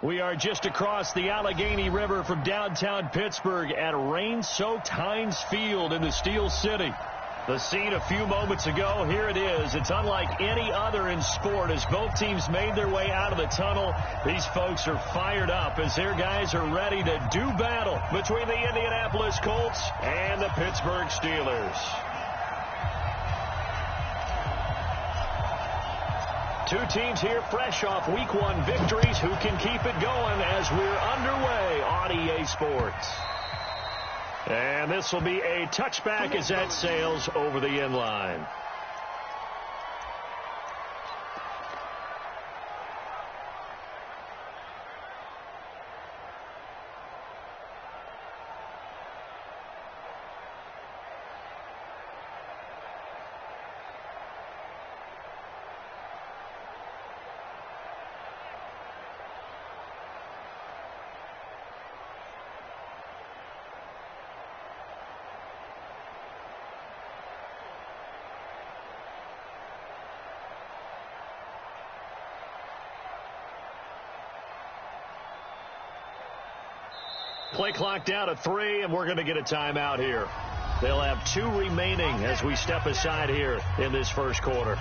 We are just across the Allegheny River from downtown Pittsburgh at rain-soaked Heinz Field in the Steel City. The scene a few moments ago, here it is. It's unlike any other in sport as both teams made their way out of the tunnel. These folks are fired up as their guys are ready to do battle between the Indianapolis Colts and the Pittsburgh Steelers. Two teams here fresh off Week 1 victories who can keep it going as we're underway on EA Sports. And this will be a touchback as that sails over the end line. Play clock down to 3, and we're going to get a timeout here. They'll have 2 remaining as we step aside here in this first quarter.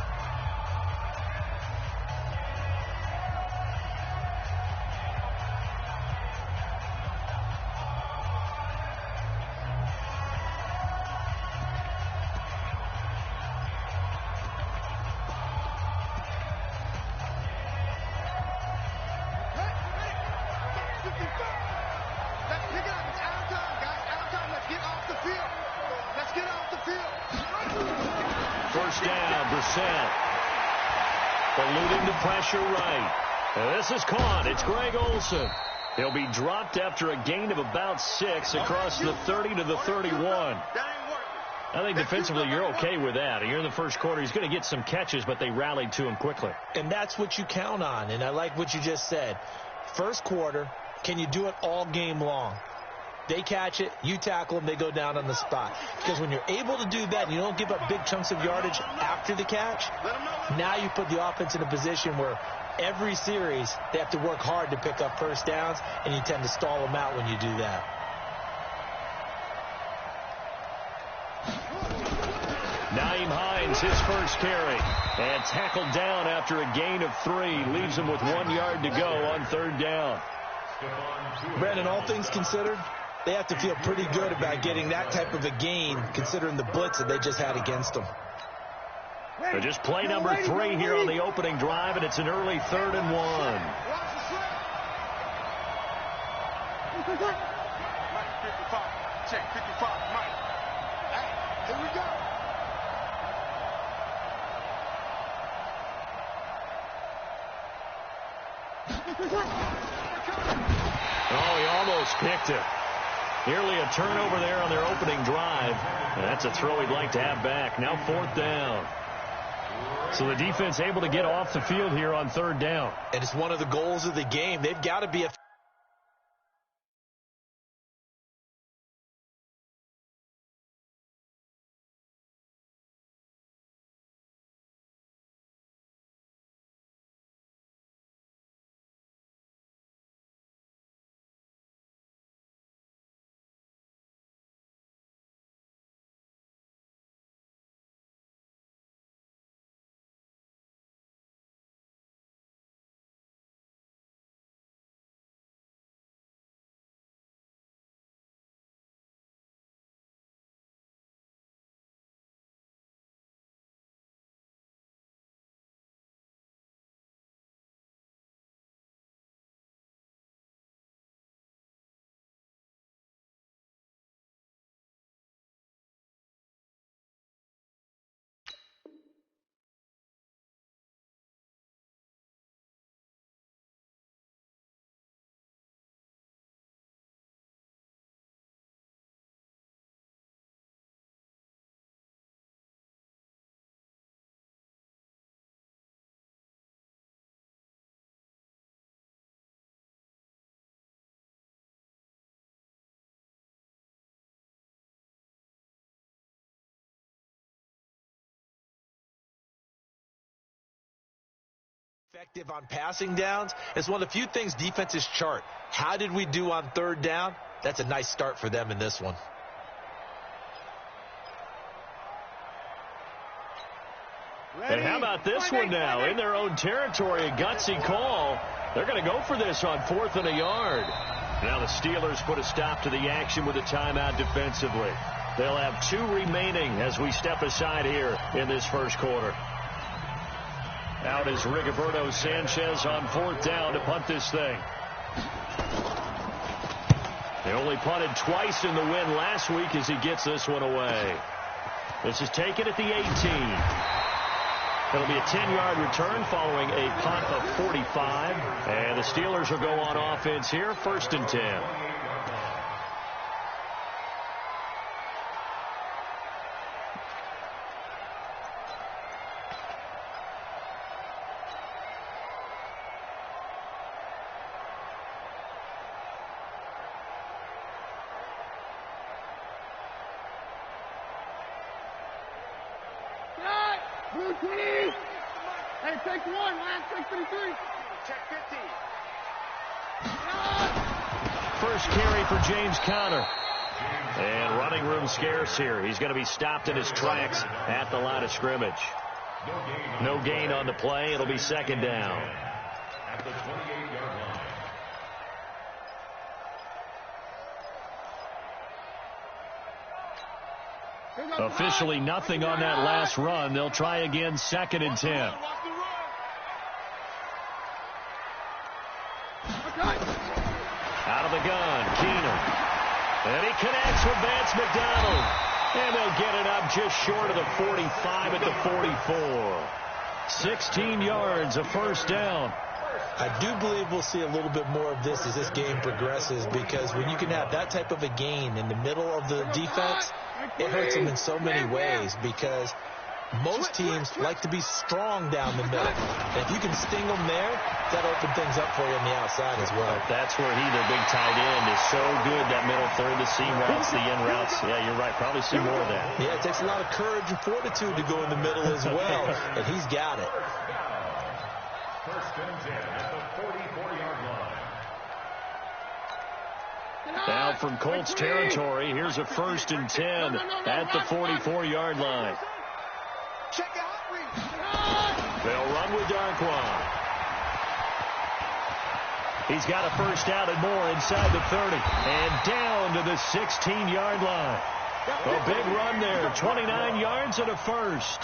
First down, Brissett. Eluding the pressure right. And this is caught. It's Greg Olsen. He'll be dropped after a gain of about 6 across the 30 to the 31. I think defensively you're okay with that. You're in the first quarter. He's going to get some catches, but they rallied to him quickly. And that's what you count on, and I like what you just said. First quarter, can you do it all game long? They catch it, you tackle them, they go down on the spot. Because when you're able to do that and you don't give up big chunks of yardage after the catch, now you put the offense in a position where every series they have to work hard to pick up first downs, and you tend to stall them out when you do that. Nyheim Hines, his first carry, and tackled down after a gain of 3. Leaves him with 1 yard to go on third down. Brandon, all things considered, they have to feel pretty good about getting that type of a gain considering the blitz that they just had against them. So just play number 3 here on the opening drive, and it's an early 3rd and 1. Check 55, Mike. Hey, here we go. Oh, he almost picked it. Nearly a turnover there on their opening drive. And that's a throw he'd like to have back. Now 4th down. So the defense able to get off the field here on 3rd down. And it's one of the goals of the game. They've got to be a effective on passing downs. It's one of the few things defenses chart. How did we do on third down? That's a nice start for them in this one. And how about this one now? In their own territory, a gutsy call. They're going to go for this on 4th and a yard. Now the Steelers put a stop to the action with a timeout defensively. They'll have 2 remaining as we step aside here in this first quarter. Out is Rigoberto Sanchez on 4th down to punt this thing. They only punted twice in the win last week as he gets this one away. This is taken at the 18. It'll be a 10-yard return following a punt of 45. And the Steelers will go on offense here, 1st and 10. Blue team! Hey, take 1, last take 33. Check 50. First carry for James Conner. And running room scarce here. He's going to be stopped in his tracks at the line of scrimmage. No gain on the play. It'll be 2nd down. At the 28-yard line. Officially nothing on that last run. They'll try again, 2nd and 10. Out of the gun, Keenum. And he connects with Vance McDonald. And they'll get it up just short of the 45 at the 44. 16 yards, a 1st down. I do believe we'll see a little bit more of this as this game progresses, because when you can have that type of a gain in the middle of the defense, it hurts them in so many ways, because most teams like to be strong down the middle. And if you can sting them there, that opens things up for you on the outside as well. That's where their big tight end, is so good, that middle third, the seam routes, the in routes. Yeah, you're right. Probably see more of that. Yeah, it takes a lot of courage and fortitude to go in the middle as well, and he's got it. First and 10 at the 44-yard line. Now from Colts territory, here's a 1st and 10 at the 44-yard line. They'll run with Darquan. He's got a 1st down and more inside the 30. And down to the 16-yard line. A big run there, 29 yards and a 1st.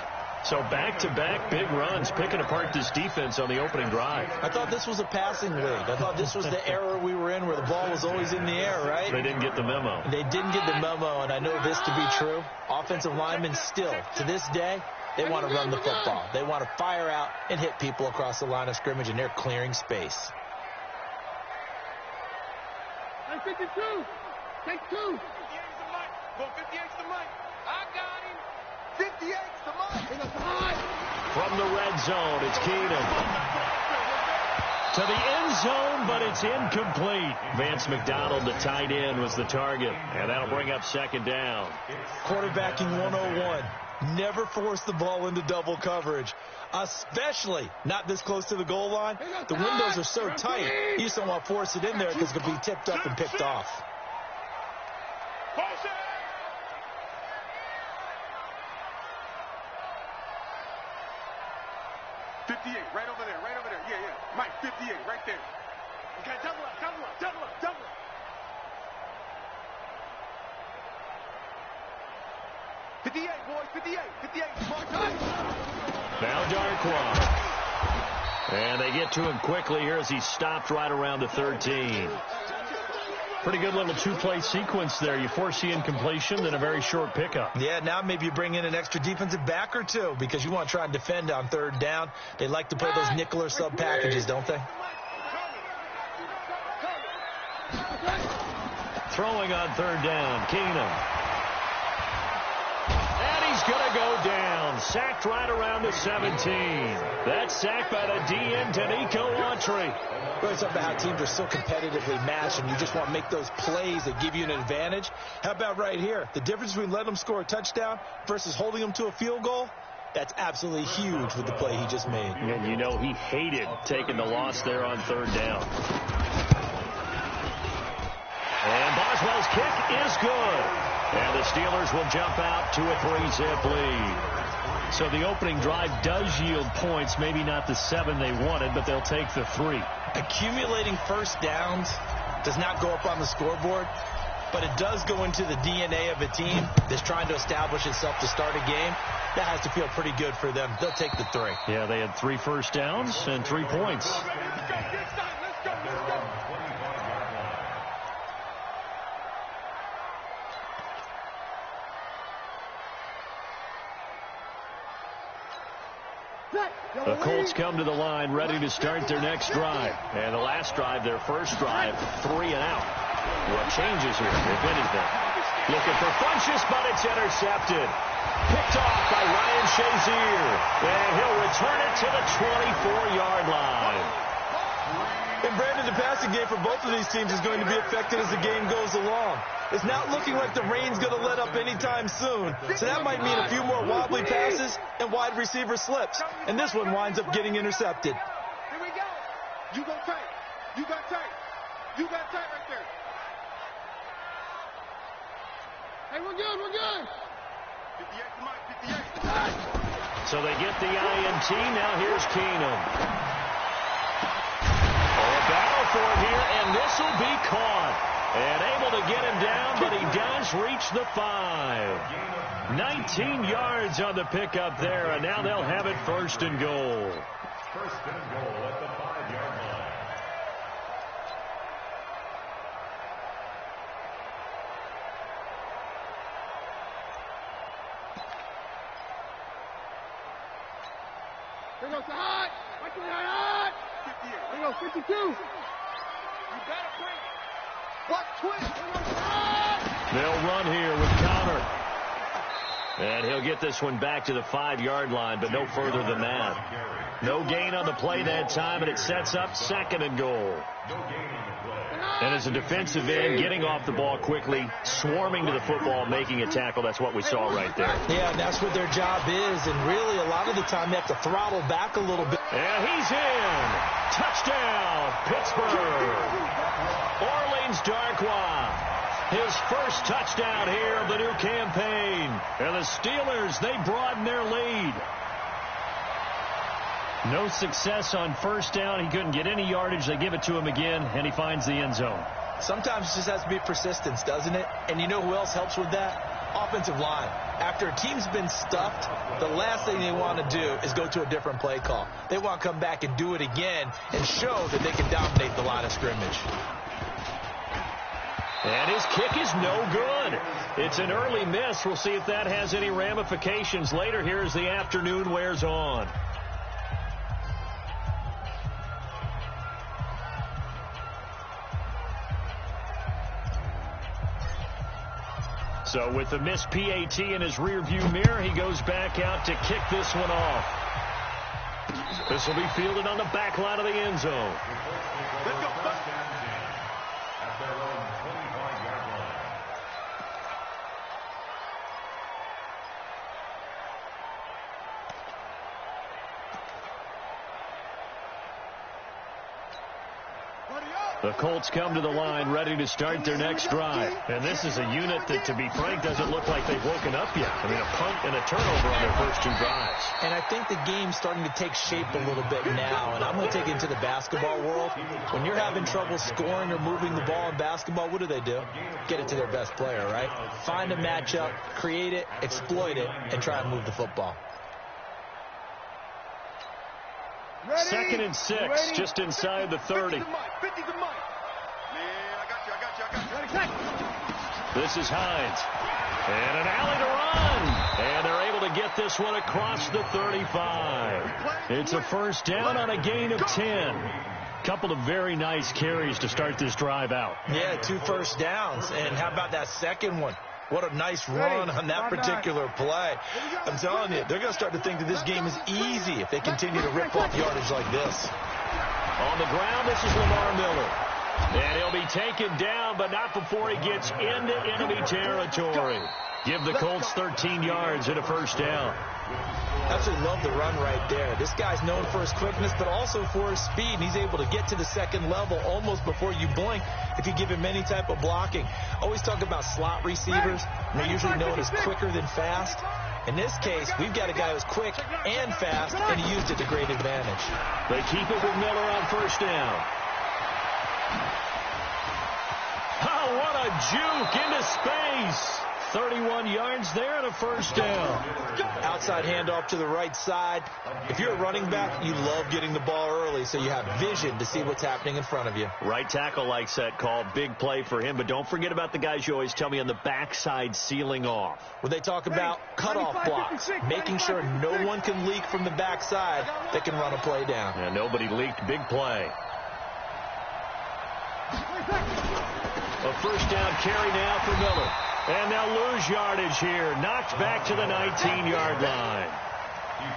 So back-to-back big runs, picking apart this defense on the opening drive. I thought this was a passing league. I thought this was the era we were in where the ball was always in the air, right? They didn't get the memo. They didn't get the memo, and I know this to be true. Offensive linemen still, to this day, they want to run the football. They want to fire out and hit people across the line of scrimmage, and they're clearing space. Hey, 52. Take 2. 58's the mic. Go 58's the mic. I got him. 58's the mic. From the red zone, it's Keenum. To the end zone, but it's incomplete. Vance McDonald, the tight end, was the target. And that'll bring up 2nd down. Quarterbacking 101. Never force the ball into double coverage, especially not this close to the goal line. The windows are so tight, you just don't want to force it in there because it could be tipped up and picked off. 58, right over there. Yeah. Mike, 58, right there. Okay, double up. 58, boys, 58. Now Darquan. And they get to him quickly here as he stopped right around the 13. Pretty good little 2-play sequence there. You force the incompletion, then a very short pickup. Yeah, now maybe you bring in an extra defensive back or two because you want to try and defend on 3rd down. They like to play those nickel or sub packages, don't they? Throwing on 3rd down, Keenum. And he's going to go down. Sacked right around the 17. That's sacked by the DN, Tanico Autry. Really something about how teams are so competitively matched, and you just want to make those plays that give you an advantage. How about right here? The difference between letting them score a touchdown versus holding them to a field goal? That's absolutely huge with the play he just made. And you know he hated taking the loss there on third down. And Boswell's kick is good. And the Steelers will jump out to a 3-zip lead. So the opening drive does yield points, maybe not the 7 they wanted, but they'll take the 3. Accumulating first downs does not go up on the scoreboard, but it does go into the DNA of a team that's trying to establish itself to start a game. That has to feel pretty good for them. They'll take the 3. Yeah, they had 3 first downs and 3 points. The Colts come to the line ready to start their next drive. And the last drive, their first drive, 3 and out. What changes here, if anything? Looking for Funchess, but it's intercepted. Picked off by Ryan Shazier. And he'll return it to the 24-yard line. And Brandon, the passing game for both of these teams is going to be affected as the game goes along. It's not looking like the rain's going to let up anytime soon. So that might mean a few more wobbly passes and wide receiver slips. And this one winds up getting intercepted. Here we go. You go tight. You got tight. You got tight right there. Hey, we're good. We're good. 58 to Mike. 58. So they get the INT. Now here's Keenum. Battle for it here, and this will be caught. And able to get him down, but he does reach the 5. 19 yards on the pickup there, and now they'll have it first and goal. First and goal at the 5-yard line. Here goes the hot. Watch the hot. 58. Here goes 52. You better break. What twist? They'll run here with Connor. And he'll get this one back to the 5-yard line, but no further than that. No gain on the play that time, and it sets up second and goal. And as a defensive end, getting off the ball quickly, swarming to the football, making a tackle, that's what we saw right there. Yeah, and that's what their job is, and really a lot of the time they have to throttle back a little bit. And he's in. Touchdown, Pittsburgh. Orleans Darkwa. His first touchdown here of the new campaign. And the Steelers, they broaden their lead. No success on first down. He couldn't get any yardage. They give it to him again, and he finds the end zone. Sometimes it just has to be persistence, doesn't it? And you know who else helps with that? Offensive line. After a team's been stuffed, the last thing they want to do is go to a different play call. They want to come back and do it again and show that they can dominate the line of scrimmage. And his kick is no good. It's an early miss. We'll see if that has any ramifications later here as the afternoon wears on. So with the missed PAT in his rearview mirror, he goes back out to kick this one off. This will be fielded on the back line of the end zone. Let's go. At their own 25-yard line. The Colts come to the line ready to start their next drive. And this is a unit that, to be frank, doesn't look like they've woken up yet. I mean, a punt and a turnover on their first 2 drives. And I think the game's starting to take shape a little bit now. And I'm going to take it into the basketball world. When you're having trouble scoring or moving the ball in basketball, what do? Get it to their best player, right? Find a matchup, create it, exploit it, and try and move the football. Second and 6, just inside the 30. 50 to Mike. Man, I got you. This is Hines. And an alley to run. And they're able to get this one across the 35. It's a first down on a gain of 10. Couple of very nice carries to start this drive out. Yeah, 2 first downs. And how about that second one? What a nice run on that particular play. I'm telling you, they're going to start to think that this game is easy if they continue to rip off yardage like this. On the ground, this is Lamar Miller. And he'll be taken down, but not before he gets into enemy territory. Give the Colts 13 yards and a first down. Absolutely love the run right there. This guy's known for his quickness, but also for his speed. And he's able to get to the second level almost before you blink if you give him any type of blocking. Always talk about slot receivers. They're usually known as quicker than fast. In this case, we've got a guy who's quick and fast, and he used it to great advantage. They keep it with Miller on first down. Oh, what a juke into space. 31 yards there and a first down. Outside handoff to the right side. If you're a running back, you love getting the ball early so you have vision to see what's happening in front of you. Right tackle likes that call. Big play for him. But don't forget about the guys you always tell me on the backside sealing off. When they talk about cutoff blocks, making sure no one can leak from the backside that can run a play down. And nobody leaked. Big play. A first down carry now for Miller. And they'll lose yardage here. Knocked back to the 19-yard line.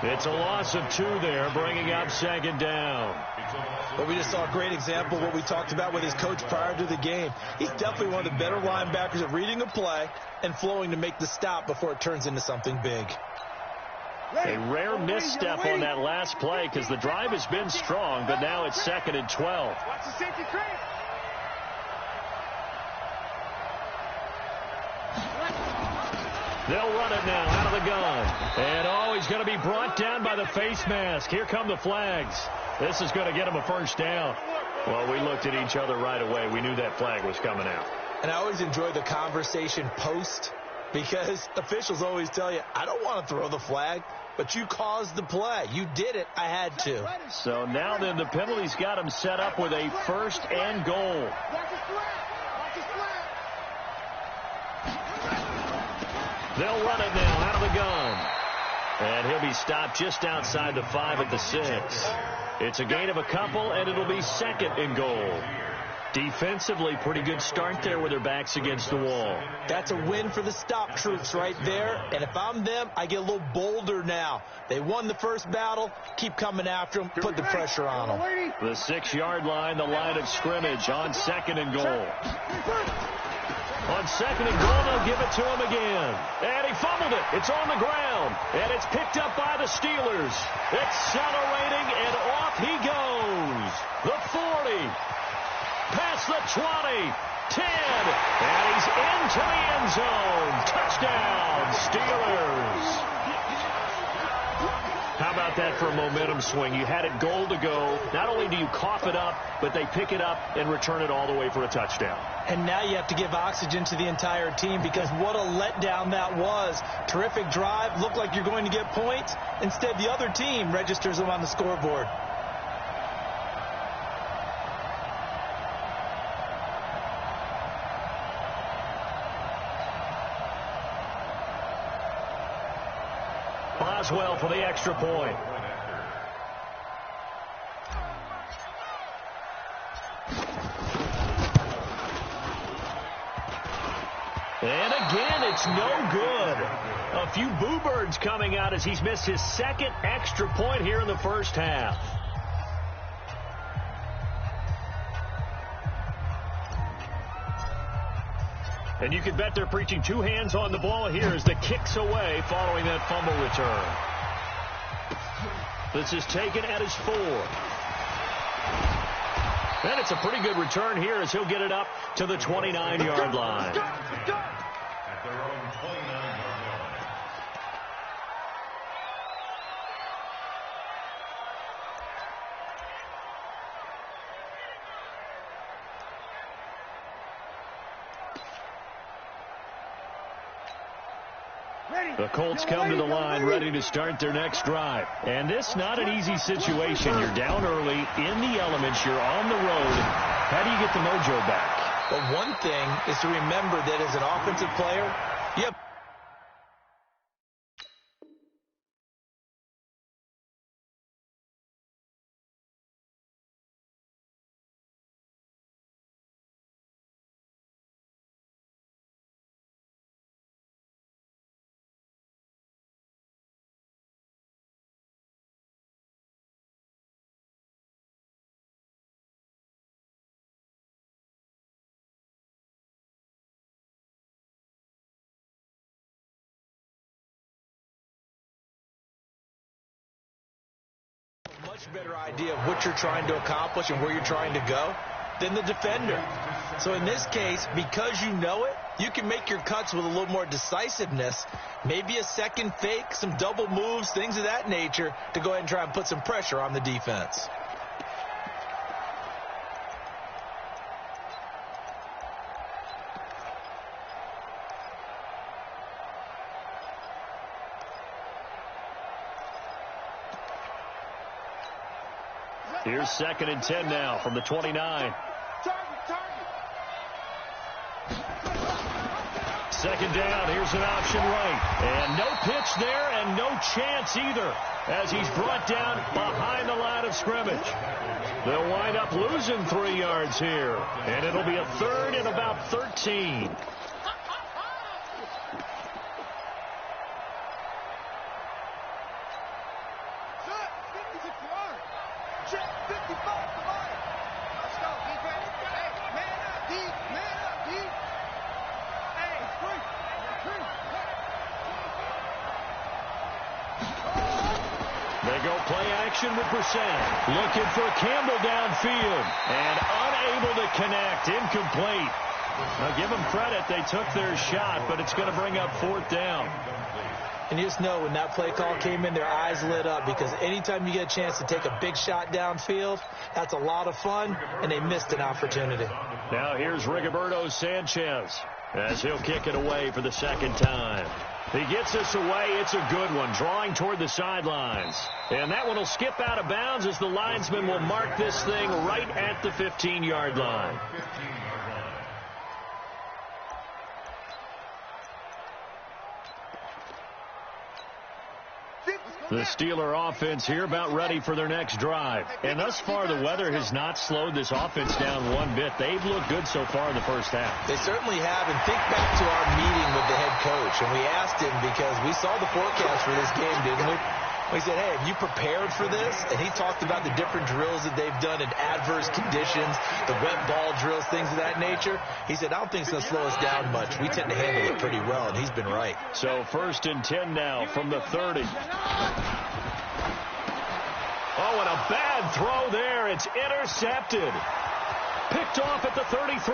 It's a loss of 2 there, bringing up second down. Well, we just saw a great example of what we talked about with his coach prior to the game. He's definitely one of the better linebackers at reading a play and flowing to make the stop before it turns into something big. A rare misstep on that last play because the drive has been strong, but now it's 2nd and 12. Watch the safety creep. They'll run it now out of the gun. And, oh, he's going to be brought down by the face mask. Here come the flags. This is going to get him a first down. Well, we looked at each other right away. We knew that flag was coming out. And I always enjoy the conversation post because officials always tell you, I don't want to throw the flag, but you caused the play. You did it. I had to. So now then the penalty's got him set up with a first and goal. Watch his flat. Watch his flat. They'll run it now out of the gun. And he'll be stopped just outside the 5 at the 6. It's a gain of a couple, and it'll be 2nd and goal. Defensively, pretty good start there with their backs against the wall. That's a win for the stop troops right there. And if I'm them, I get a little bolder now. They won the first battle. Keep coming after them. Put the pressure on them. The 6-yard line, the line of scrimmage on 2nd and goal. On 2nd and goal, they'll give it to him again. And he fumbled it. It's on the ground. And it's picked up by the Steelers. Accelerating, and off he goes. The 40. Past the 20. 10. And he's into the end zone. Touchdown, Steelers. How about that for a momentum swing? You had it goal to go. Not only do you cough it up, but they pick it up and return it all the way for a touchdown. And now you have to give oxygen to the entire team because what a letdown that was. Terrific drive. Looked like you're going to get points. Instead, the other team registers them on the scoreboard. Boswell for the extra point. And again, it's no good. A few boo birds coming out as he's missed his 2nd extra point here in the first half. And you can bet they're preaching 2 hands on the ball here as the kick's away following that fumble return. This is taken at his 4. And it's a pretty good return here as he'll get it up to the 29-yard line. At their own 29-yard line. The Colts come to the line ready to start their next drive. And this not an easy situation. You're down early, in the elements, you're on the road. How do you get the mojo back? Well, one thing is to remember that as an offensive player, you have better idea of what you're trying to accomplish and where you're trying to go than the defender. So in this case, because you know it, you can make your cuts with a little more decisiveness, maybe a second fake, some double moves, things of that nature, to go ahead and try and put some pressure on the defense. Here's 2nd and 10 now from the 29. Second down, here's an option right. And no pitch there and no chance either as he's brought down behind the line of scrimmage. They'll wind up losing 3 yards here. And it'll be a 3rd and about 13. With Brissett, looking for Campbell downfield, and unable to connect, incomplete. Now give them credit, they took their shot, but it's going to bring up 4th down. And you just know when that play call came in, their eyes lit up, because anytime you get a chance to take a big shot downfield, that's a lot of fun, and they missed an opportunity. Now here's Rigoberto Sanchez as he'll kick it away for the 2nd time. He gets this away. It's a good one, drawing toward the sidelines. And that one will skip out of bounds as the linesman will mark this thing right at the 15-yard line. The Steeler offense here about ready for their next drive. And thus far, the weather has not slowed this offense down one bit. They've looked good so far in the first half. They certainly have. And think back to our meeting with the head coach. And we asked him, because we saw the forecast for this game, didn't we? We said, hey, have you prepared for this? And he talked about the different drills that they've done in adverse conditions, the wet ball drills, things of that nature. He said, I don't think it's going to slow us down much. We tend to handle it pretty well, and he's been right. So 1st and 10 now from the 30. Oh, and a bad throw there. It's intercepted. Picked off at the 33.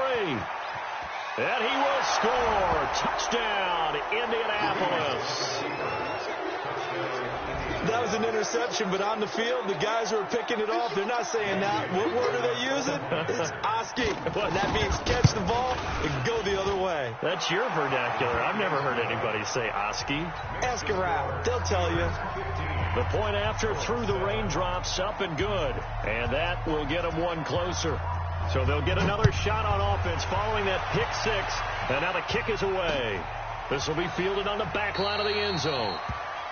And he will score. Touchdown, Indianapolis. That was an interception, but on the field, the guys who are picking it off, they're not saying that. What word are they using? It's Oski. And that means catch the ball and go the other way. That's your vernacular. I've never heard anybody say Oski. Ask around. They'll tell you. The point after through the raindrops, up and good. And that will get them one closer. So they'll get another shot on offense following that pick 6. And now the kick is away. This will be fielded on the back line of the end zone.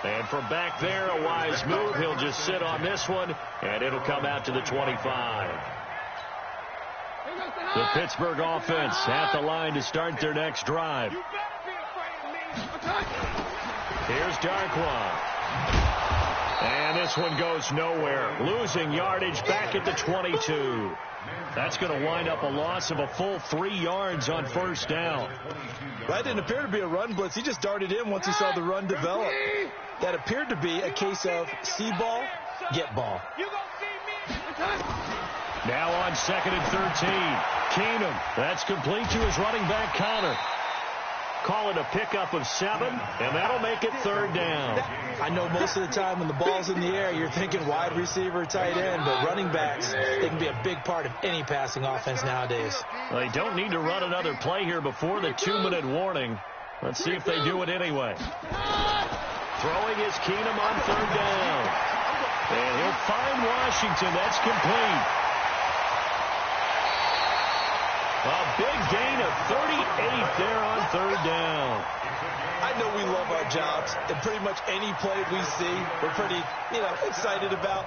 And from back there, a wise move. He'll just sit on this one, and it'll come out to the 25. The Pittsburgh offense at the line to start their next drive. Here's Darkwa. And this one goes nowhere. Losing yardage back at the 22. That's going to wind up a loss of a full 3 yards on 1st down. That didn't appear to be a run blitz. He just darted in once he saw the run develop. That appeared to be a case of see ball, get ball. Now on 2nd and 13. Keenum. That's complete to his running back, Connor. Call it a pickup of 7, and that'll make it 3rd down. I know most of the time when the ball's in the air, you're thinking wide receiver, tight end, but running backs, they can be a big part of any passing offense nowadays. Well, they don't need to run another play here before the 2-minute warning. Let's see if they do it anyway. Throwing is Keenum on 3rd down. And he'll find Washington. That's complete. A big gain of 38 there on 3rd down. I know we love our jobs, and pretty much any play we see, we're pretty, excited about.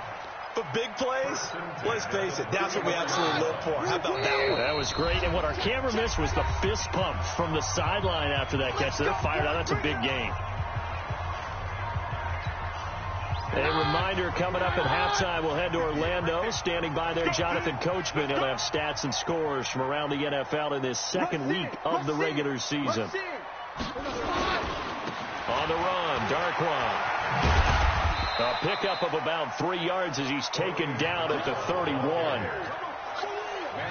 But big plays, let's face it, that's what we absolutely live for. How about that one? That was great. And what our camera missed was the fist pump from the sideline after that catch. They're fired out. That's a big gain. A reminder, coming up at halftime, we'll head to Orlando. Standing by there, Jonathan Coachman. He'll have stats and scores from around the NFL in this 2nd week of the regular season. On the run, Darkwa. A pickup of about 3 yards as he's taken down at the 31.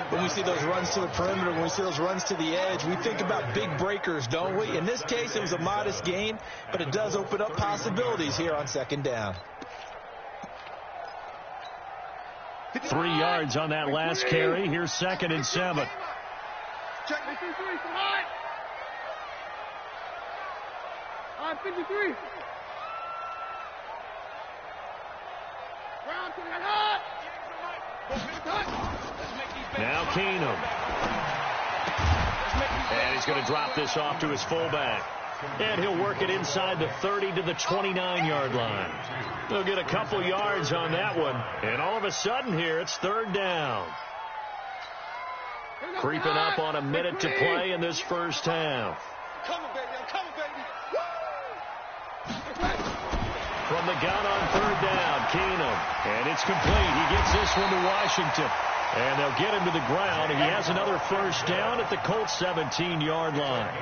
When we see those runs to the perimeter, when we see those runs to the edge, we think about big breakers, don't we? In this case, it was a modest gain, but it does open up possibilities here on second down. 3 yards on that last carry. Here's 2nd and 7. Check 53, come on! 53. Round to the hot! Now Keenum. And he's going to drop this off to his fullback. And he'll work it inside the 30 to the 29-yard line. They'll get a couple yards on that one. And all of a sudden here, it's 3rd down. Creeping up on a minute to play in this first half. Coming, baby, I'm coming, baby. From the gun on 3rd down, Keenum. And it's complete. He gets this one to Washington. And they'll get him to the ground. He has another first down at the Colts 17-yard line.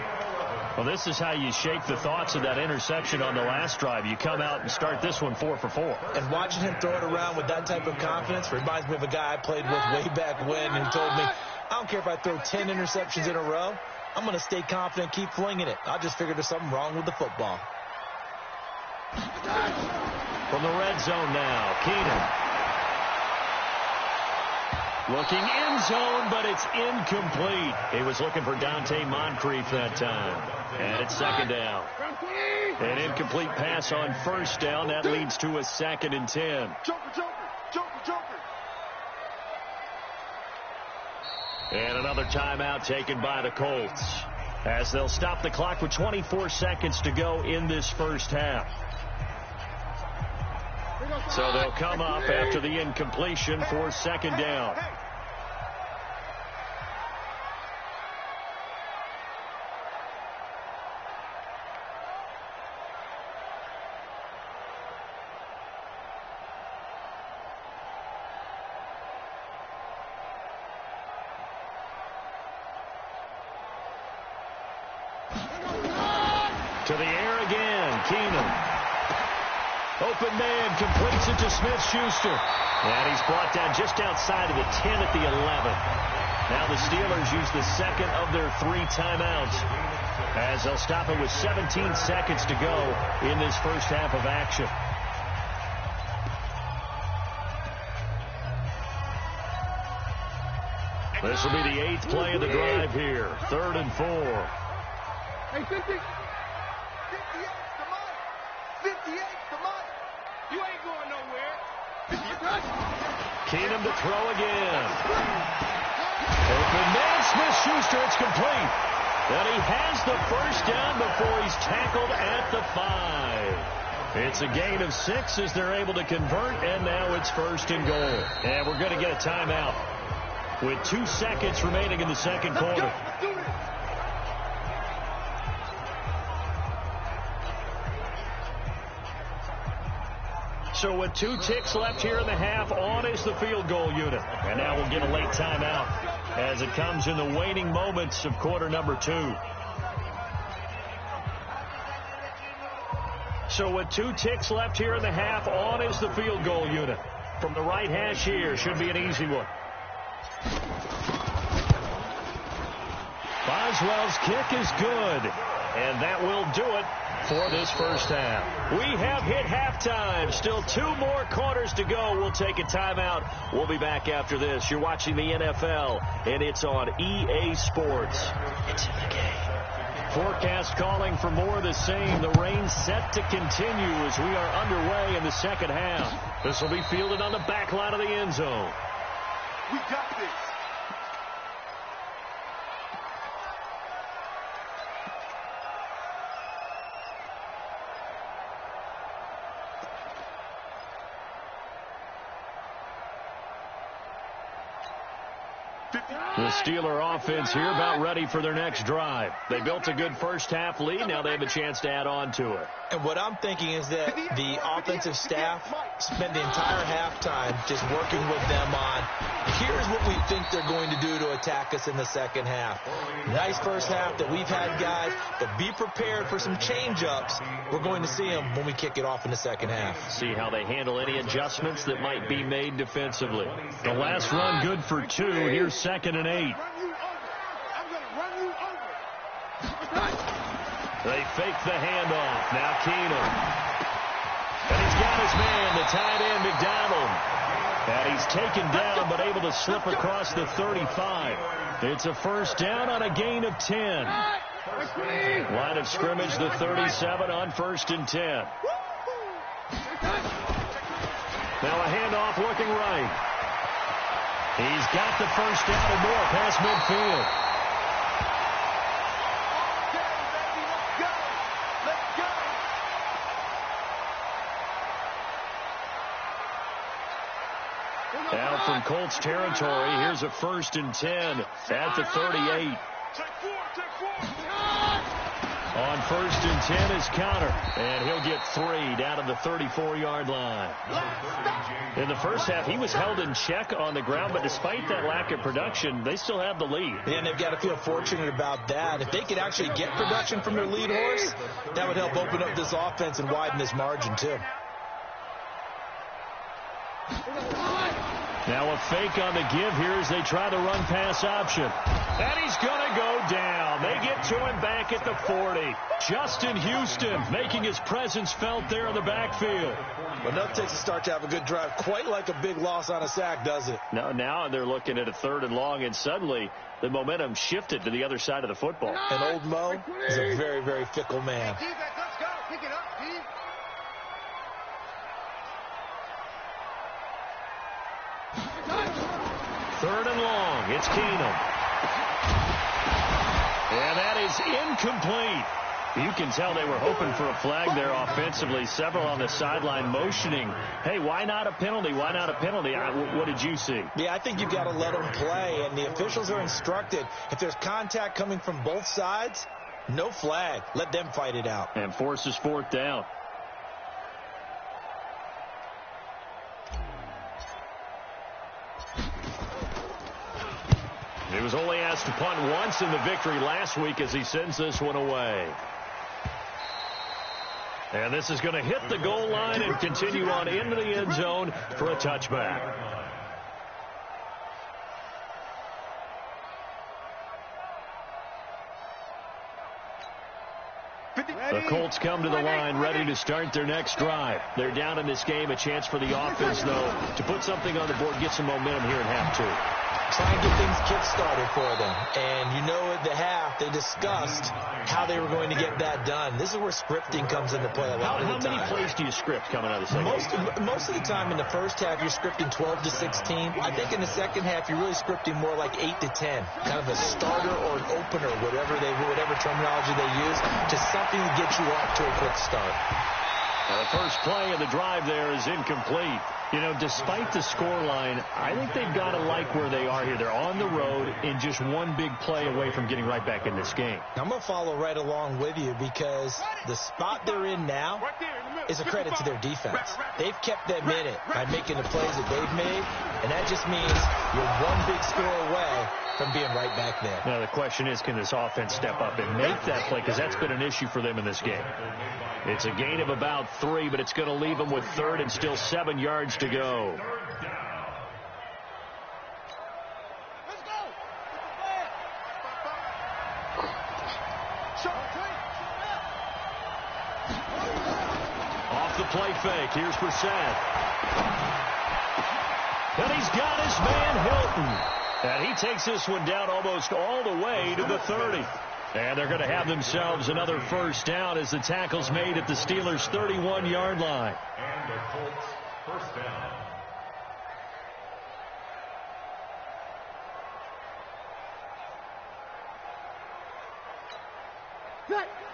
Well, this is how you shape the thoughts of that interception on the last drive. You come out and start this one 4 for 4. And watching him throw it around with that type of confidence reminds me of a guy I played with way back when who told me, I don't care if I throw 10 interceptions in a row. I'm going to stay confident, keep flinging it. I just figured there's something wrong with the football. From the red zone now, Keenum. Looking end zone, but it's incomplete. He was looking for Dante Moncrief that time. And it's 2nd down. An incomplete pass on 1st down. That leads to a 2nd and 10. And another timeout taken by the Colts, as they'll stop the clock with 24 seconds to go in this first half. So they'll come up after the incompletion for 2nd down. To the air again, Keenum. Open man, completes it to Smith-Schuster. And he's brought down just outside of the 10 at the 11. Now the Steelers use the 2nd of their 3 timeouts, as they'll stop it with 17 seconds to go in this first half of action. This will be the 8th play of the drive here. 3rd and 4. Hey, 50. 58, come on. 58, come on. You ain't going nowhere. Keenum to throw again. Open man, Smith-Schuster, it's complete. And he has the first down before he's tackled at the 5. It's a gain of 6 as they're able to convert, and now it's 1st and goal. And we're going to get a timeout with 2 seconds remaining in the second quarter. So with 2 ticks left here in the half, on is the field goal unit. And now we'll get a late timeout as it comes in the waning moments of quarter number 2. So with 2 ticks left here in the half, on is the field goal unit. From the right hash here, should be an easy one. Boswell's kick is good, and that will do it for this first half. We have hit halftime. Still 2 more quarters to go. We'll take a timeout. We'll be back after this. You're watching the NFL, and it's on EA Sports. It's in the game. Forecast calling for more of the same. The rain set to continue as we are underway in the second half. This will be fielded on the back line of the end zone. We got this. The Steeler offense here about ready for their next drive. They built a good first-half lead. Now they have a chance to add on to it. And what I'm thinking is that the offensive staff spend the entire halftime just working with them on, here's what we think they're going to do to attack us in the second half. Nice first half that we've had, guys, but be prepared for some change-ups. We're going to see them when we kick it off in the second half. See how they handle any adjustments that might be made defensively. The last run good for 2. Here's 2nd and 8. They fake the handoff. Now Keenum. And he's got his man, the tight end, McDonald. And he's taken down but able to slip across the 35. It's a first down on a gain of 10. Line of scrimmage, the 37 on 1st and 10. Now a handoff looking right. He's got the first down and more past midfield. Now from Colts territory, here's a 1st and 10 at the 38. On 1st and 10 is Connor, and he'll get 3 down to the 34-yard line. In the first half, he was held in check on the ground, but despite that lack of production, they still have the lead. And they've got to feel fortunate about that. If they could actually get production from their lead horse, that would help open up this offense and widen this margin, too. Now a fake on the give here as they try the run-pass option. And he's going to go down. They get to him back at the 40. Justin Houston making his presence felt there in the backfield. Well, enough takes a start to have a good drive. Quite like a big loss on a sack, does it? No, now they're looking at a 3rd and long, and suddenly the momentum shifted to the other side of the football. And old Mo is a very, very fickle man. Let's go. Pick it up, Steve. Third and long. It's Keenum. And that is incomplete. You can tell they were hoping for a flag there offensively. Several on the sideline motioning, hey, why not a penalty? Why not a penalty? What did you see? Yeah, I think you've got to let them play, and the officials are instructed, if there's contact coming from both sides, no flag. Let them fight it out. And forces 4th down. He was only asked to punt once in the victory last week as he sends this one away. And this is going to hit the goal line and continue on into the end zone for a touchback. The Colts come to the line ready to start their next drive. They're down in this game. A chance for the offense, though, to put something on the board, get some momentum here in half 2. Try and get things kick-started for them. And you know at the half, they discussed how they were going to get that done. This is where scripting comes into play a lot of the time. How many plays do you script coming out of the second? Most of the time in the first half, you're scripting 12 to 16. I think in the second half, you're really scripting more like 8 to 10. Kind of a starter or an opener, whatever terminology they use, to something to get you off to a quick start. The first play of the drive there is incomplete. You know, despite the scoreline, I think they've got to like where they are here. They're on the road and just one big play away from getting right back in this game. I'm going to follow right along with you because the spot they're in now is a credit to their defense. They've kept them in it by making the plays that they've made, and that just means you're one big score away from being right back there. Now, the question is, can this offense step up and make that play? Because that's been an issue for them in this game. It's a gain of about 3, but it's going to leave them with 3rd and still 7 yards to go. Let's go. Off the play fake. Here's Brissett. And he's got his man Hilton. And he takes this one down almost all the way to the 30. And they're going to have themselves another first down as the tackle's made at the Steelers' 31-yard line. And the Colts first down.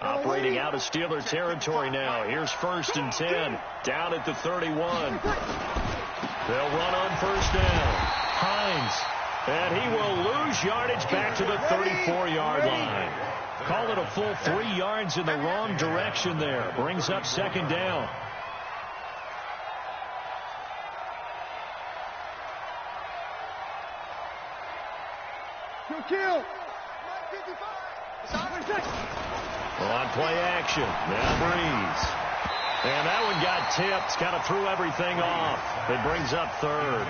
Operating out of Steeler territory now. Here's 1st and 10. Down at the 31. They'll run on first down. Hines And he will lose yardage back to the 34-yard line. Call it a full 3 yards in the wrong direction there. Brings up second down. Kill. On play action. Now Breeze. And that one got tipped. Kind of threw everything off. It brings up third.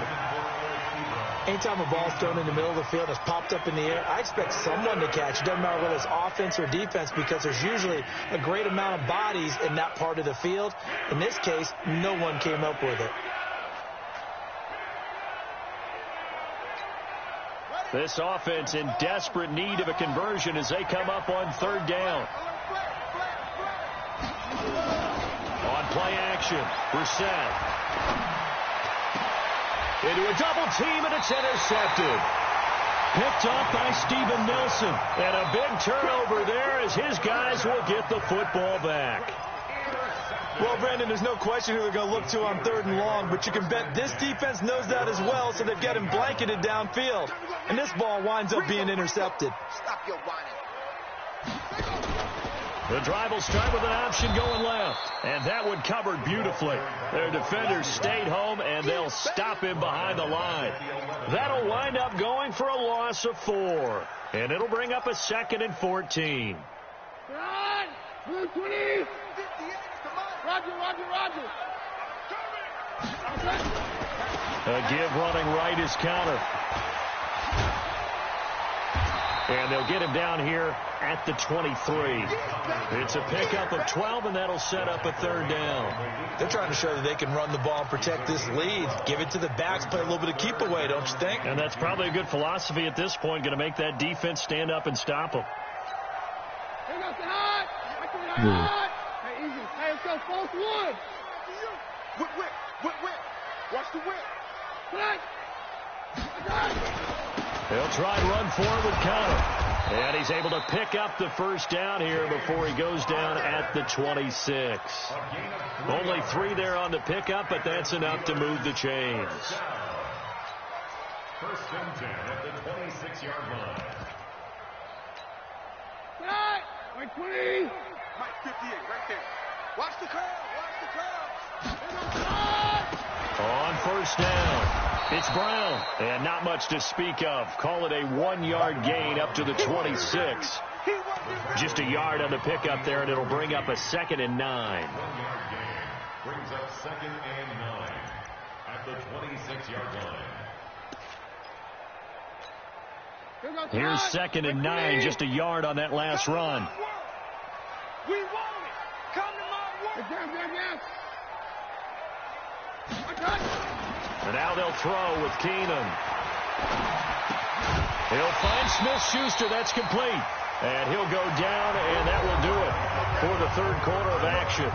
Anytime a ball's thrown in the middle of the field and it's popped up in the air, I expect someone to catch. It doesn't matter whether it's offense or defense, because there's usually a great amount of bodies in that part of the field. In this case, no one came up with it. This offense in desperate need of a conversion as they come up on third down. On play action, Brissett. Into a double team, and it's intercepted. Picked off by Steven Nelson. And a big turnover there as his guys will get the football back. Well, Brandon, there's no question who they're going to look to on third and long, but you can bet this defense knows that as well, so they've got him blanketed downfield. And this ball winds up being intercepted. Stop your whining. The drive will start with an option going left. And that one covered beautifully. Their defenders stayed home, and they'll stop him behind the line. That'll wind up going for a loss of 4. And it'll bring up a 2nd and 14. Blue 20. Roger. A give running right is counter. And they'll get him down here at the 23. It's a pickup of 12, and that'll set up a third down. They're trying to show that they can run the ball and protect this lead. Give it to the backs, play a little bit of keep away, don't you think? And that's probably a good philosophy at this point, going to make that defense stand up and stop them. Hey, easy. Hey, let's go. False one. Whip. Watch the whip. They'll try and run forward with counter. And he's able to pick up the first down here before he goes down at the 26. Only 3 there on the pickup, but that's enough to move the chains. First and 10 at the 26-yard line. Mike 20. Mike 58, right there. Watch the curve. On first down, it's Brown. And not much to speak of. Call it a 1-yard gain up to the 26. Just a yard on the pickup there, and it'll bring up a 2nd and 9. 1-yard gain brings up 2nd and 9 at the 26-yard line. Here's 2nd and 9, just a yard on that last run. We want it. Come to my work. Yes. And now they'll throw with Keenum. He'll find Smith-Schuster. That's complete. And he'll go down, and that will do it for the third quarter of action.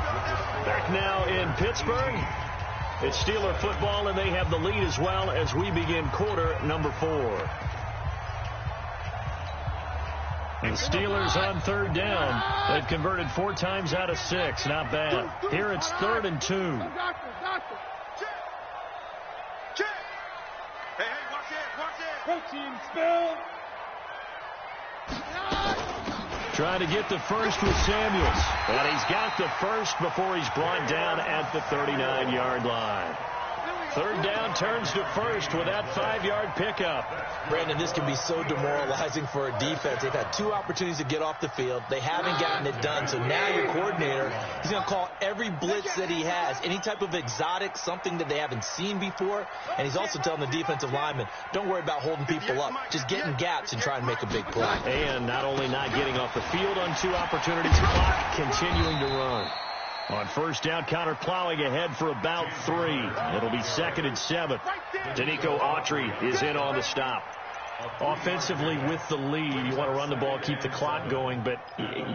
Back now in Pittsburgh. It's Steeler football, and they have the lead as well as we begin quarter number 4. And Steelers on third down. They've converted 4 times out of 6. Not bad. Here it's 3rd and 2. Trying to get the first with Samuels. And he's got the first before he's brought down at the 39-yard line. Third down turns to first with that 5-yard pickup. Brandon, this can be so demoralizing for a defense. They've had 2 opportunities to get off the field. They haven't gotten it done. So now your coordinator, he's going to call every blitz that he has, any type of exotic, something that they haven't seen before. And he's also telling the defensive lineman, don't worry about holding people up. Just get in gaps and try and make a big play. And not only not getting off the field on 2 opportunities, clock continuing to run. On first down, Connor plowing ahead for about 3. It'll be 2nd and 7. Danico Autry is in on the stop. Offensively with the lead, you want to run the ball, keep the clock going, but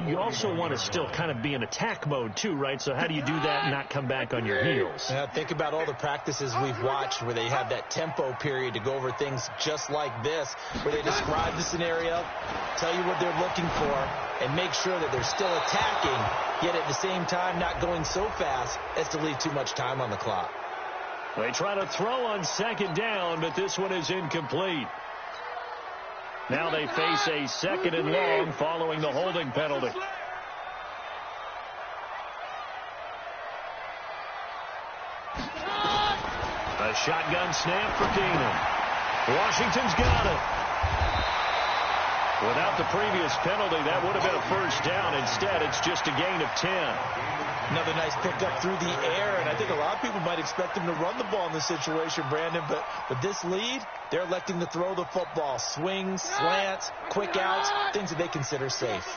you also want to still kind of be in attack mode too, right? So how do you do that and not come back on your heels? Think about all the practices we've watched where they have that tempo period to go over things just like this, where they describe the scenario, tell you what they're looking for, and make sure that they're still attacking, yet at the same time not going so fast as to leave too much time on the clock. They try to throw on 2nd down, but this one is incomplete. Now they face a 2nd and long following the holding penalty. A shotgun snap for Keenum. Washington's got it. Without the previous penalty, that would have been a first down. Instead, it's just a gain of 10. Another nice pickup through the air, and I think a lot of people might expect him to run the ball in this situation, Brandon, but with this lead, they're electing to throw the football. Swings, slants, quick outs, things that they consider safe.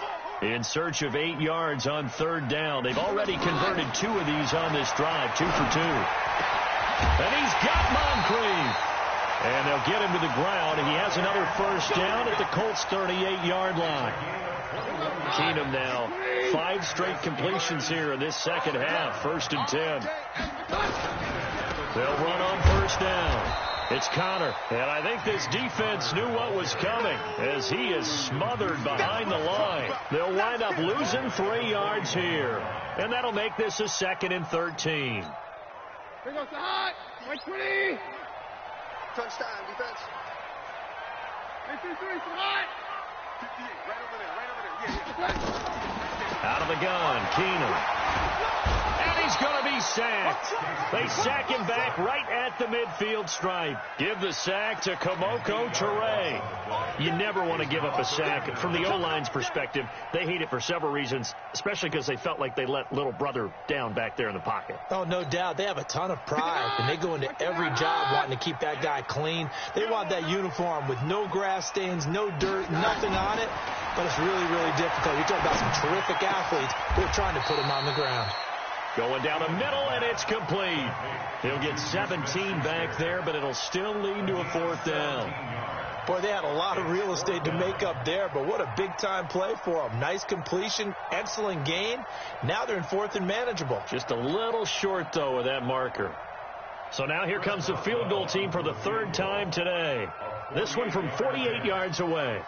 In search of 8 yards on 3rd down. They've already converted 2 of these on this drive, 2 for 2. And he's got Moncrief. And they'll get him to the ground. He has another first down at the Colts' 38-yard line. Keenum now 5 straight completions here in this second half. 1st and 10. They'll run on 1st down. It's Connor. And I think this defense knew what was coming as he is smothered behind the line. They'll wind up losing 3 yards here. And that'll make this a 2nd and 13. Here goes the hot. 120. Touchdown, defense. 3-3, hot. 58, right over there, Out of the gun, Keenum. And he's going to be sacked. They sack him back right at the midfield stripe. Give the sack to Kamoko Toure. You never want to give up a sack. From the O-line's perspective, they hate it for several reasons, especially because they felt like they let little brother down back there in the pocket. Oh, no doubt. They have a ton of pride, and they go into every job wanting to keep that guy clean. They want that uniform with no grass stains, no dirt, nothing on it, but it's really, really difficult. You're talking about some terrific athletes who are trying to put him on the ground. Going down the middle, and it's complete. He'll get 17 back there, but it'll still lead to a 4th down. Boy, they had a lot of real estate to make up there, but what a big-time play for them. Nice completion, excellent gain. Now they're in 4th and manageable. Just a little short, though, of that marker. So now here comes the field goal team for the 3rd time today. This one from 48 yards away.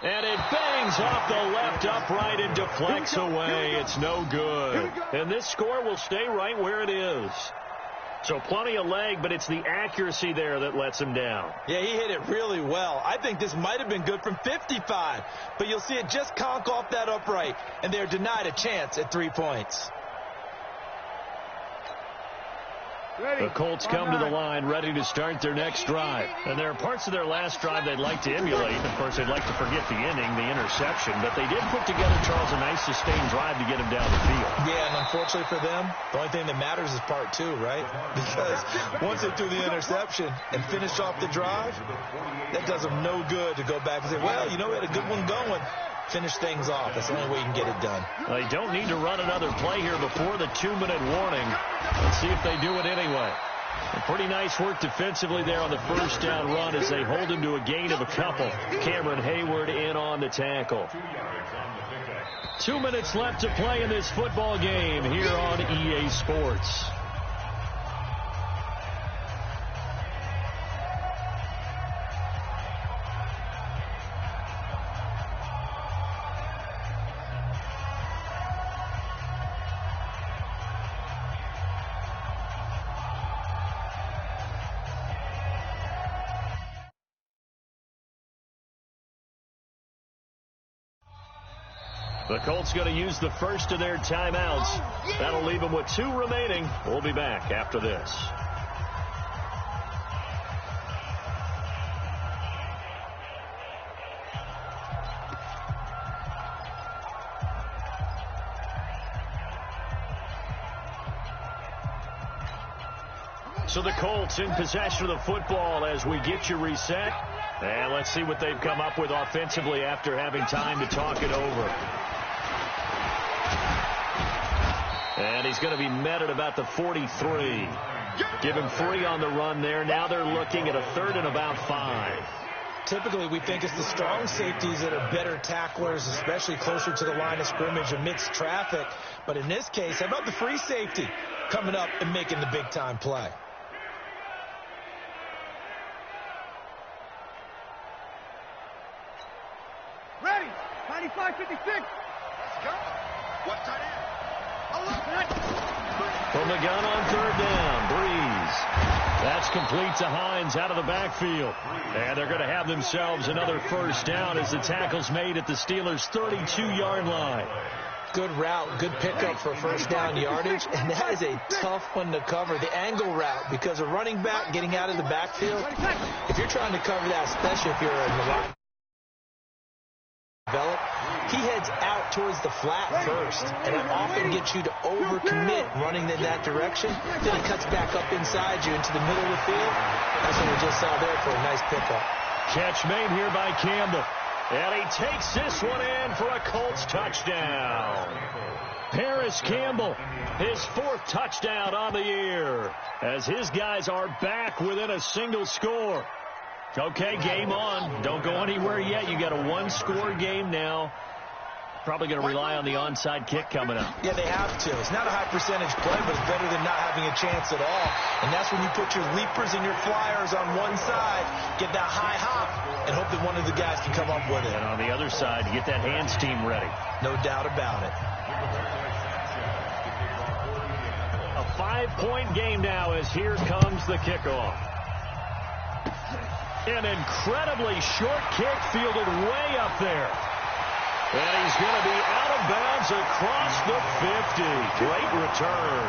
And it bangs off the left upright and deflects away. It's no good. And this score will stay right where it is. So plenty of leg, but it's the accuracy there that lets him down. Yeah, he hit it really well. I think this might have been good from 55. But you'll see it just conk off that upright. And they're denied a chance at 3 points. The Colts come to the line ready to start their next drive. And there are parts of their last drive they'd like to emulate. Of course, they'd like to forget the inning, the interception. But they did put together, Charles, a nice sustained drive to get him down the field. Yeah, and unfortunately for them, the only thing that matters is part 2, right? Because once they threw the interception and finished off the drive, that does them no good to go back and say, well, you know, we had a good one going. Finish things off. That's the only way you can get it done. They don't need to run another play here before the 2-minute warning. Let's see if they do it anyway. And pretty nice work defensively there on the first down run as they hold him to a gain of a couple. Cameron Hayward in on the tackle. 2 minutes left to play in this football game here on EA Sports. The Colts going to use the first of their timeouts. That'll leave them with 2 remaining. We'll be back after this. So the Colts in possession of the football as we get you reset. And let's see what they've come up with offensively after having time to talk it over. And he's going to be met at about the 43. Give him 3 on the run there. Now they're looking at a 3rd and about 5. Typically, we think it's the strong safeties that are better tacklers, especially closer to the line of scrimmage amidst traffic. But in this case, how about the free safety coming up and making the big-time play? Ready. 95-56. Let's go. What tight end? From the gun on third down, Breeze. That's complete to Hines out of the backfield. And they're going to have themselves another first down as the tackle's made at the Steelers' 32-yard line. Good route, good pickup for first down yardage, and that is a tough one to cover, the angle route, because a running back getting out of the backfield, if you're trying to cover that, especially if you're in the line develop, he heads out towards the flat first, and it often gets you to overcommit running in that direction. Then he cuts back up inside you into the middle of the field. That's what we just saw there for a nice pickup. Catch made here by Campbell. And he takes this one in for a Colts touchdown. Paris Campbell, his 4th touchdown on the year, as his guys are back within a single score. Okay, game on. Don't go anywhere yet. You got a 1-score game now. Probably going to rely on the onside kick coming up. Yeah, they have to. It's not a high percentage play, but it's better than not having a chance at all. And that's when you put your leapers and your flyers on one side, get that high hop, and hope that one of the guys can come up with it. And on the other side, get that hands team ready. No doubt about it. A 5-point game now as here comes the kickoff. An incredibly short kick fielded way up there. And he's going to be out of bounds across the 50. Great return.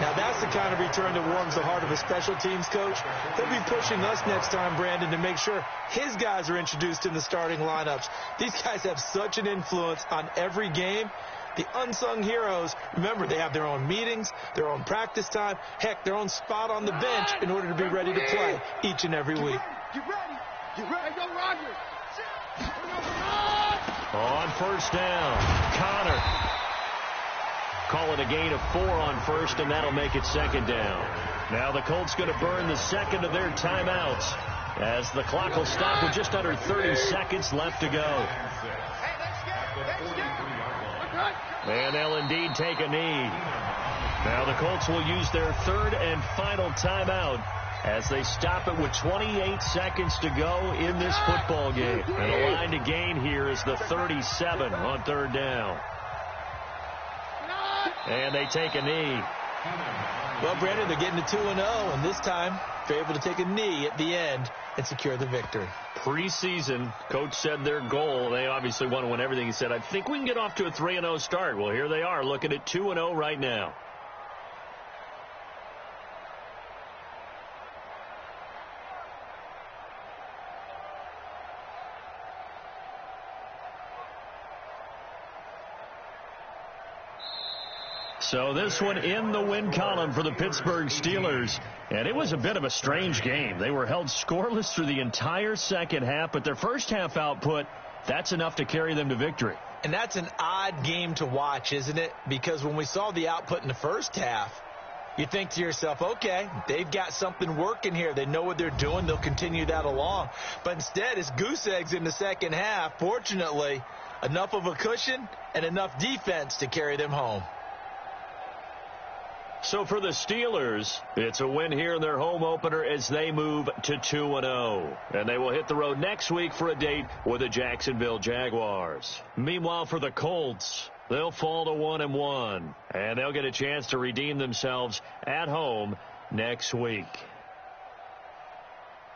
Now, that's the kind of return that warms the heart of a special teams coach. He'll be pushing us next time, Brandon, to make sure his guys are introduced in the starting lineups. These guys have such an influence on every game. The unsung heroes, remember, they have their own meetings, their own practice time, heck, their own spot on the bench in order to be ready to play each and every week. Get ready. Get ready. Go, Roger. On first down, Connor. Call it a gain of 4 on first, and that'll make it 2nd down. Now the Colts going to burn the second of their timeouts as the clock will stop with just under 30 seconds left to go. And they'll indeed take a knee. Now the Colts will use their 3rd and final timeout as they stop it with 28 seconds to go in this football game. And the line to gain here is the 37 on 3rd down. And they take a knee. Well, Brandon, they're getting to 2-0, and this time they're able to take a knee at the end and secure the victory. Preseason, coach said their goal, they obviously want to win everything. He said, I think we can get off to a 3-0 start. Well, here they are looking at 2-0 right now. So this one in the win column for the Pittsburgh Steelers. And it was a bit of a strange game. They were held scoreless through the entire second half, but their first half output, that's enough to carry them to victory. And that's an odd game to watch, isn't it? Because when we saw the output in the first half, you think to yourself, okay, they've got something working here. They know what they're doing. They'll continue that along. But instead, it's goose eggs in the second half. Fortunately, enough of a cushion and enough defense to carry them home. So for the Steelers, it's a win here in their home opener as they move to 2-0. And they will hit the road next week for a date with the Jacksonville Jaguars. Meanwhile, for the Colts, they'll fall to 1-1. And they'll get a chance to redeem themselves at home next week.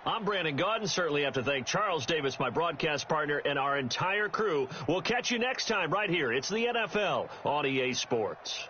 I'm Brandon Gaudin. Certainly have to thank Charles Davis, my broadcast partner, and our entire crew. We'll catch you next time right here. It's the NFL on EA Sports.